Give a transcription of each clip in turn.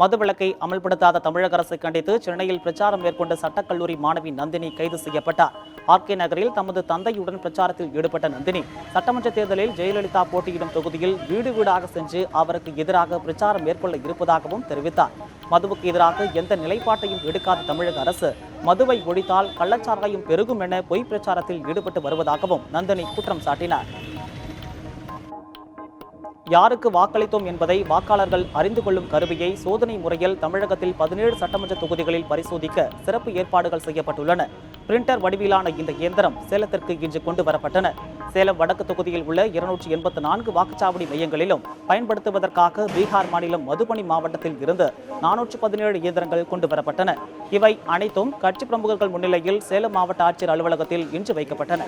மதுவிலக்கை அமல்படுத்தாத தமிழக அரசை கண்டித்து சென்னையில் பிரச்சாரம் மேற்கொண்ட சட்டக்கல்லூரி மாணவி நந்தினி கைது செய்யப்பட்டார். ஆர்கே நகரில் தமது தந்தையுடன் பிரச்சாரத்தில் ஈடுபட்ட நந்தினி சட்டமன்ற தேர்தலில் ஜெயலலிதா போட்டியிடும் தொகுதியில் வீடு வீடாக சென்று அவருக்கு எதிராக பிரச்சாரம் மேற்கொள்ள இருப்பதாகவும் தெரிவித்தார். மதுவுக்கு எதிராக எந்த நிலைப்பாட்டையும் எடுக்காத தமிழக அரசு மதுவை ஒழித்தால் கள்ளச்சாராயம் பெருகும் என பொய் பிரச்சாரத்தில் ஈடுபட்டு வருவதாகவும் நந்தினி குற்றம் சாட்டினார். யாருக்கு வாக்களித்தோம் என்பதை வாக்காளர்கள் அறிந்து கொள்ளும் கருவியை சோதனை முறையில் தமிழகத்தில் 17 சட்டமன்ற தொகுதிகளில் பரிசோதிக்க சிறப்பு ஏற்பாடுகள் செய்யப்பட்டுள்ளன. பிரிண்டர் வடிவிலான இந்த இயந்திரம் சேலத்திற்கு இன்று கொண்டு வரப்பட்டன. சேலம் வடக்கு தொகுதியில் உள்ள 284 வாக்குச்சாவடி மையங்களிலும் பயன்படுத்துவதற்காக பீகார் மாநிலம் மதுபனி மாவட்டத்தில் இருந்து 417 இயந்திரங்கள் கொண்டு வரப்பட்டன. இவை அனைத்தும் கட்சி பிரமுகர்கள் முன்னிலையில் சேலம் மாவட்ட ஆட்சியர் அலுவலகத்தில் இன்று வைக்கப்பட்டன.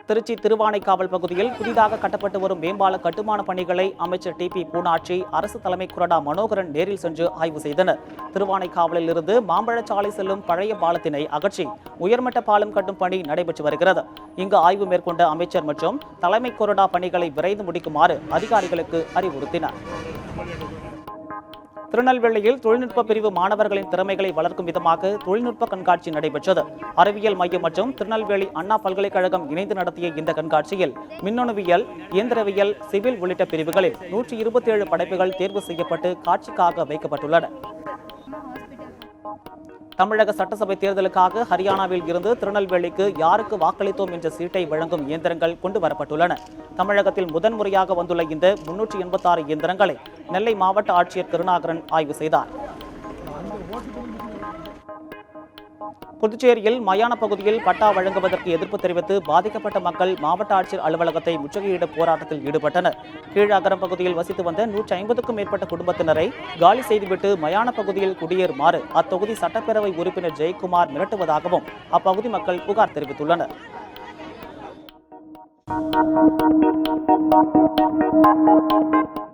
திருச்சி திருவானைக்காவல் பகுதியில் புதிதாக கட்டப்பட்டு வரும் மேம்பால கட்டுமான பணிகளை அமைச்சர் டிபி பூனாட்சி, அரசு தலைமை கொறடா மனோகரன் நேரில் சென்று ஆய்வு செய்தனர். திருவானைக்காவலில் இருந்து மாம்பழச்சாலை செல்லும் பழைய பாலத்தினை அகற்றி உயர்மட்ட பாலம் கட்டும் பணி நடைபெற்று வருகிறது. இங்கு ஆய்வு மேற்கொண்ட அமைச்சர் மற்றும் தலைமை கொறடா பணிகளை விரைந்து முடிக்குமாறு அதிகாரிகளுக்கு அறிவுறுத்தினார். திருநெல்வேலியில் தொழில்நுட்ப பிரிவு மாணவர்களின் திறமைகளை வளர்க்கும் விதமாக தொழில்நுட்ப கண்காட்சி நடைபெற்றது. அறிவியல் மையம் மற்றும் திருநெல்வேலி அண்ணா பல்கலைக்கழகம் இணைந்து நடத்திய இந்த கண்காட்சியில் மின்னணுவியல், இயந்திரவியல், சிவில் உள்ளிட்ட பிரிவுகளில் 127 படைப்புகள் தேர்வு செய்யப்பட்டு காட்சிக்காக வைக்கப்பட்டுள்ளன. தமிழக சட்டசபை தேர்தலுக்காக ஹரியானாவில் இருந்து திருநெல்வேலிக்கு யாருக்கு வாக்களித்தோம் என்ற சீட்டை வழங்கும் இயந்திரங்கள் கொண்டு வரப்பட்டுள்ளன. தமிழகத்தில் முதன்முறையாக வந்துள்ள இந்த 386 இயந்திரங்களை நெல்லை மாவட்ட ஆட்சியர் கருணாகரன் ஆய்வு செய்தார். புதுச்சேரியில் மயான பகுதியில் பட்டா வழங்குவதற்கு எதிர்ப்பு தெரிவித்து பாதிக்கப்பட்ட மக்கள் மாவட்ட ஆட்சியர் அலுவலகத்தை முற்றுகையிட போராட்டத்தில் ஈடுபட்டனர். கீழாகரம் பகுதியில் வசித்து வந்த 150க்கும் மேற்பட்ட குடும்பத்தினரை காலி செய்துவிட்டு மயான பகுதியில் குடியேறுமாறு அத்தொகுதி சட்டப்பேரவை உறுப்பினர் ஜெயக்குமார் மிரட்டுவதாகவும் அப்பகுதி மக்கள் புகார் தெரிவித்துள்ளனர்.